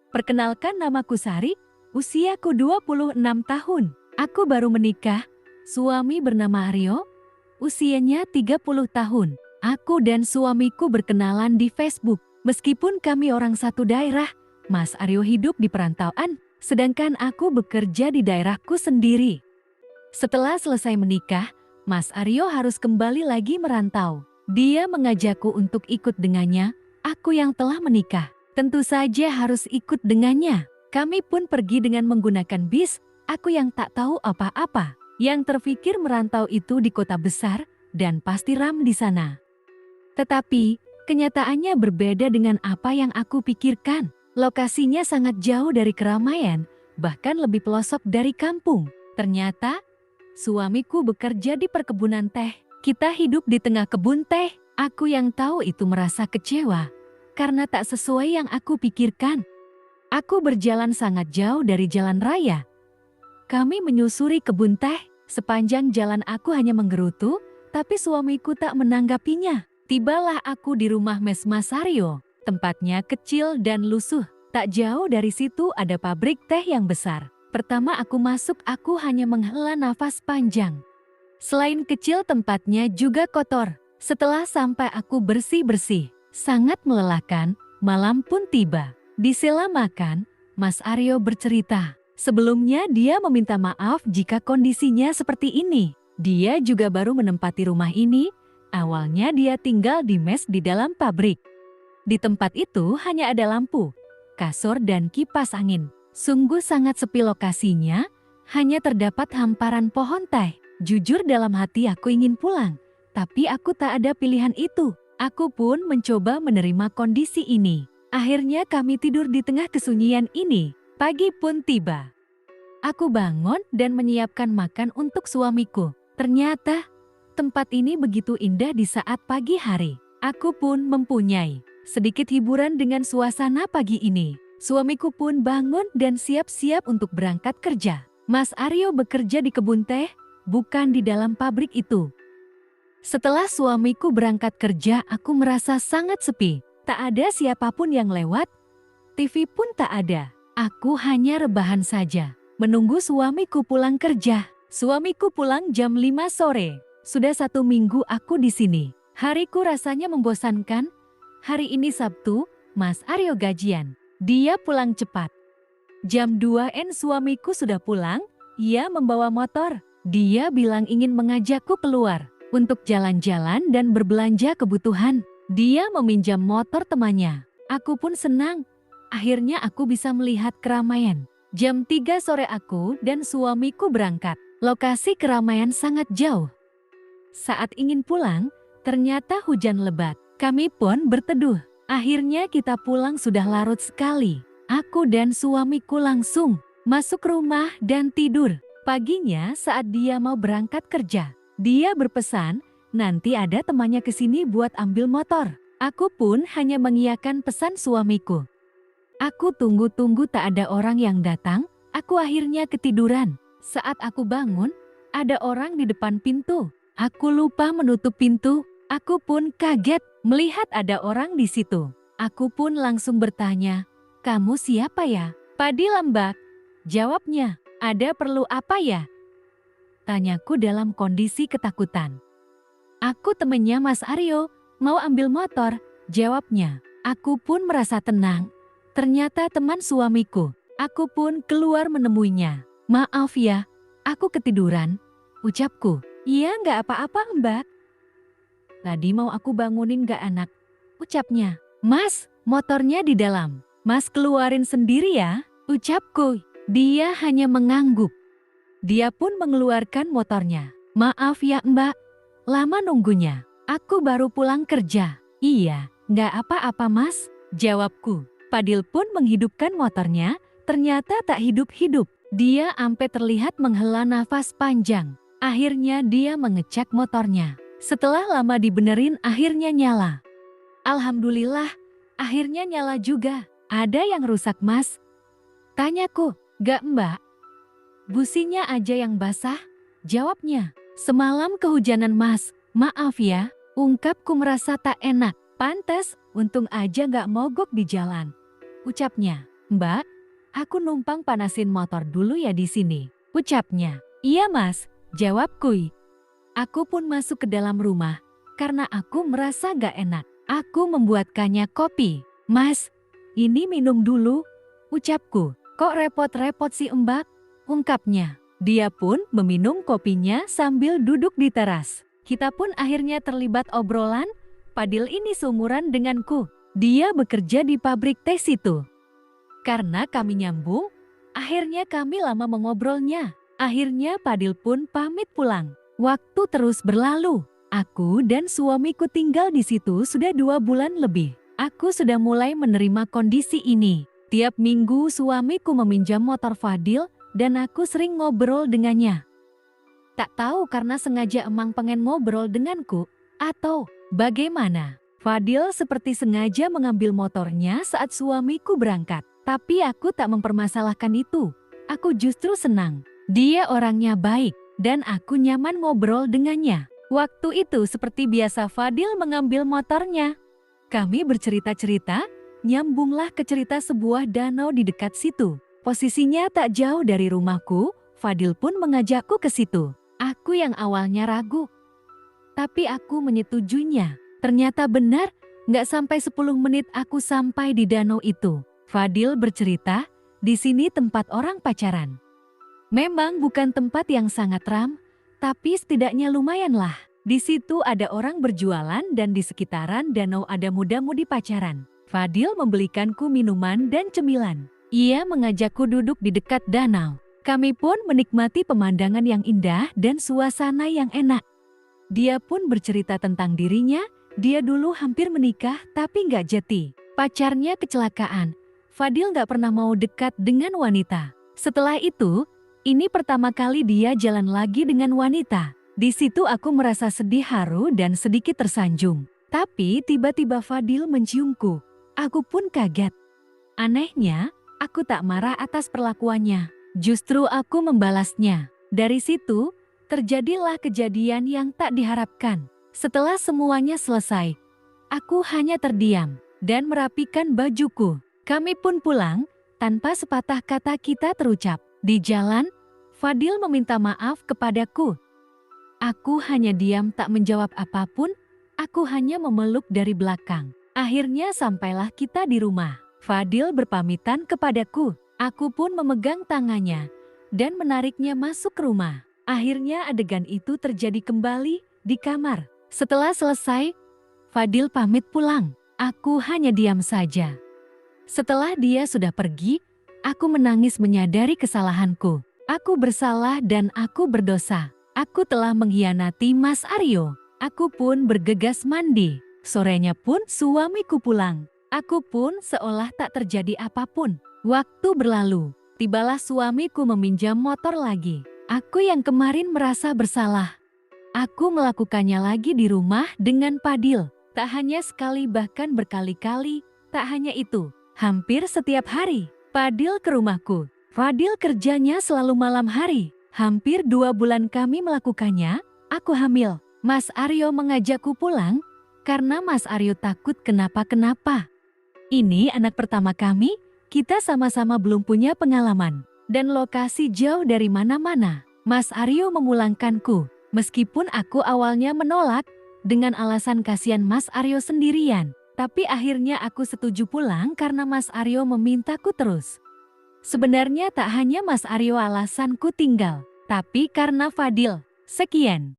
Perkenalkan, namaku Sari, usiaku 26 tahun. Aku baru menikah, suami bernama Aryo, usianya 30 tahun. Aku dan suamiku berkenalan di Facebook. Meskipun kami orang satu daerah, Mas Aryo hidup di perantauan, sedangkan aku bekerja di daerahku sendiri. Setelah selesai menikah, Mas Aryo harus kembali lagi merantau. Dia mengajakku untuk ikut dengannya, aku yang telah menikah. Tentu saja harus ikut dengannya. Kami pun pergi dengan menggunakan bis, aku yang tak tahu apa-apa. Yang terfikir merantau itu di kota besar, dan pasti ram di sana. Tetapi, kenyataannya berbeda dengan apa yang aku pikirkan. Lokasinya sangat jauh dari keramaian, bahkan lebih pelosok dari kampung. Ternyata, suamiku bekerja di perkebunan teh. Kita hidup di tengah kebun teh. Aku yang tahu itu merasa kecewa, karena tak sesuai yang aku pikirkan. Aku berjalan sangat jauh dari jalan raya. Kami menyusuri kebun teh. Sepanjang jalan aku hanya menggerutu, tapi suamiku tak menanggapinya. Tibalah aku di rumah Mes Mas Aryo. Tempatnya kecil dan lusuh. Tak jauh dari situ ada pabrik teh yang besar. Pertama aku masuk, aku hanya menghela nafas panjang. Selain kecil, tempatnya juga kotor. Setelah sampai aku bersih-bersih. Sangat melelahkan, malam pun tiba. Di sela makan, Mas Aryo bercerita. Sebelumnya dia meminta maaf jika kondisinya seperti ini. Dia juga baru menempati rumah ini. Awalnya dia tinggal di mes di dalam pabrik. Di tempat itu hanya ada lampu, kasur dan kipas angin. Sungguh sangat sepi lokasinya, hanya terdapat hamparan pohon teh. Jujur dalam hati aku ingin pulang, tapi aku tak ada pilihan itu. Aku pun mencoba menerima kondisi ini. Akhirnya kami tidur di tengah kesunyian ini. Pagi pun tiba. Aku bangun dan menyiapkan makan untuk suamiku. Ternyata, tempat ini begitu indah di saat pagi hari. Aku pun mempunyai sedikit hiburan dengan suasana pagi ini. Suamiku pun bangun dan siap-siap untuk berangkat kerja. Mas Aryo bekerja di kebun teh, bukan di dalam pabrik itu. Setelah suamiku berangkat kerja, aku merasa sangat sepi. Tak ada siapapun yang lewat, TV pun tak ada. Aku hanya rebahan saja, menunggu suamiku pulang kerja. Suamiku pulang jam 5 sore. Sudah 1 minggu aku di sini. Hariku rasanya membosankan. Hari ini Sabtu, Mas Aryo gajian. Dia pulang cepat. Jam 2 suamiku sudah pulang. Ia membawa motor. Dia bilang ingin mengajakku keluar untuk jalan-jalan dan berbelanja kebutuhan. Dia meminjam motor temannya. Aku pun senang. Akhirnya aku bisa melihat keramaian. Jam 3 sore aku dan suamiku berangkat. Lokasi keramaian sangat jauh. Saat ingin pulang, ternyata hujan lebat. Kami pun berteduh. Akhirnya kita pulang sudah larut sekali. Aku dan suamiku langsung masuk rumah dan tidur. Paginya saat dia mau berangkat kerja, dia berpesan nanti ada temannya ke sini buat ambil motor. Aku pun hanya mengiyakan pesan suamiku. Aku tunggu-tunggu tak ada orang yang datang, aku akhirnya ketiduran. Saat aku bangun, ada orang di depan pintu. Aku lupa menutup pintu, aku pun kaget melihat ada orang di situ. Aku pun langsung bertanya, "Kamu siapa ya?" "Padi Lembak," jawabnya. "Ada perlu apa ya?" tanyaku dalam kondisi ketakutan. "Aku temennya Mas Aryo, mau ambil motor," jawabnya. Aku pun merasa tenang. Ternyata teman suamiku. Aku pun keluar menemuinya. "Maaf ya, aku ketiduran," ucapku. "Iya, nggak apa-apa Mbak. Tadi mau aku bangunin gak enak," ucapnya. "Mas, motornya di dalam. Mas keluarin sendiri ya," ucapku. Dia hanya mengangguk. Dia pun mengeluarkan motornya. "Maaf ya Mbak, lama nunggunya. Aku baru pulang kerja." "Iya, nggak apa-apa Mas," jawabku. Padil pun menghidupkan motornya, ternyata tak hidup-hidup. Dia ampe terlihat menghela nafas panjang. Akhirnya dia mengecek motornya. Setelah lama dibenerin akhirnya nyala. Alhamdulillah, akhirnya nyala juga. "Ada yang rusak Mas?" tanyaku. "Gak Mbak, businya aja yang basah," jawabnya. "Semalam kehujanan Mas, maaf ya," ungkapku merasa tak enak. "Pantes, untung aja gak mogok di jalan," ucapnya. "Mbak, aku numpang panasin motor dulu ya di sini," ucapnya. "Iya mas," jawabku. Aku pun masuk ke dalam rumah karena aku merasa gak enak. Aku membuatkannya kopi. "Mas, ini minum dulu," ucapku. "Kok repot-repot sih Mbak?" ungkapnya. Dia pun meminum kopinya sambil duduk di teras. Kita pun akhirnya terlibat obrolan. Fadil ini seumuran denganku. Dia bekerja di pabrik tes itu. Karena kami nyambung, akhirnya kami lama mengobrolnya. Akhirnya Fadil pun pamit pulang. Waktu terus berlalu. Aku dan suamiku tinggal di situ sudah 2 bulan lebih. Aku sudah mulai menerima kondisi ini. Tiap minggu suamiku meminjam motor Fadil dan aku sering ngobrol dengannya. Tak tahu karena sengaja emang pengen ngobrol denganku atau bagaimana. Fadil seperti sengaja mengambil motornya saat suamiku berangkat. Tapi aku tak mempermasalahkan itu. Aku justru senang. Dia orangnya baik dan aku nyaman ngobrol dengannya. Waktu itu seperti biasa Fadil mengambil motornya. Kami bercerita-cerita, nyambunglah ke cerita sebuah danau di dekat situ. Posisinya tak jauh dari rumahku, Fadil pun mengajakku ke situ. Aku yang awalnya ragu, tapi aku menyetujuinya. Ternyata benar, nggak sampai 10 menit aku sampai di danau itu. Fadil bercerita, di sini tempat orang pacaran. Memang bukan tempat yang sangat ram, tapi setidaknya lumayanlah. Di situ ada orang berjualan dan di sekitaran danau ada muda-mudi pacaran. Fadil membelikanku minuman dan cemilan. Ia mengajakku duduk di dekat danau. Kami pun menikmati pemandangan yang indah dan suasana yang enak. Dia pun bercerita tentang dirinya, dia dulu hampir menikah tapi nggak jadi. Pacarnya kecelakaan. Fadil nggak pernah mau dekat dengan wanita. Setelah itu, ini pertama kali dia jalan lagi dengan wanita. Di situ aku merasa sedih haru dan sedikit tersanjung. Tapi tiba-tiba Fadil menciumku. Aku pun kaget. Anehnya, aku tak marah atas perlakuannya. Justru aku membalasnya. Dari situ, terjadilah kejadian yang tak diharapkan. Setelah semuanya selesai, aku hanya terdiam dan merapikan bajuku. Kami pun pulang, tanpa sepatah kata kita terucap. Di jalan, Fadil meminta maaf kepadaku. Aku hanya diam tak menjawab apapun, aku hanya memeluk dari belakang. Akhirnya sampailah kita di rumah. Fadil berpamitan kepadaku. Aku pun memegang tangannya dan menariknya masuk ke rumah. Akhirnya adegan itu terjadi kembali di kamar. Setelah selesai, Fadil pamit pulang. Aku hanya diam saja. Setelah dia sudah pergi, aku menangis menyadari kesalahanku. Aku bersalah dan aku berdosa. Aku telah mengkhianati Mas Aryo. Aku pun bergegas mandi. Sorenya pun suamiku pulang. Aku pun seolah tak terjadi apapun. Waktu berlalu, tibalah suamiku meminjam motor lagi. Aku yang kemarin merasa bersalah. Aku melakukannya lagi di rumah dengan Fadil. Tak hanya sekali bahkan berkali-kali. Tak hanya itu, hampir setiap hari Fadil ke rumahku. Fadil kerjanya selalu malam hari. Hampir 2 bulan kami melakukannya. Aku hamil. Mas Aryo mengajakku pulang karena Mas Aryo takut kenapa-kenapa. Ini anak pertama kami, kita sama-sama belum punya pengalaman. Dan lokasi jauh dari mana-mana. Mas Aryo memulangkanku. Meskipun aku awalnya menolak dengan alasan kasihan Mas Aryo sendirian. Tapi akhirnya aku setuju pulang karena Mas Aryo memintaku terus. Sebenarnya tak hanya Mas Aryo alasanku tinggal, tapi karena Fadil. Sekian.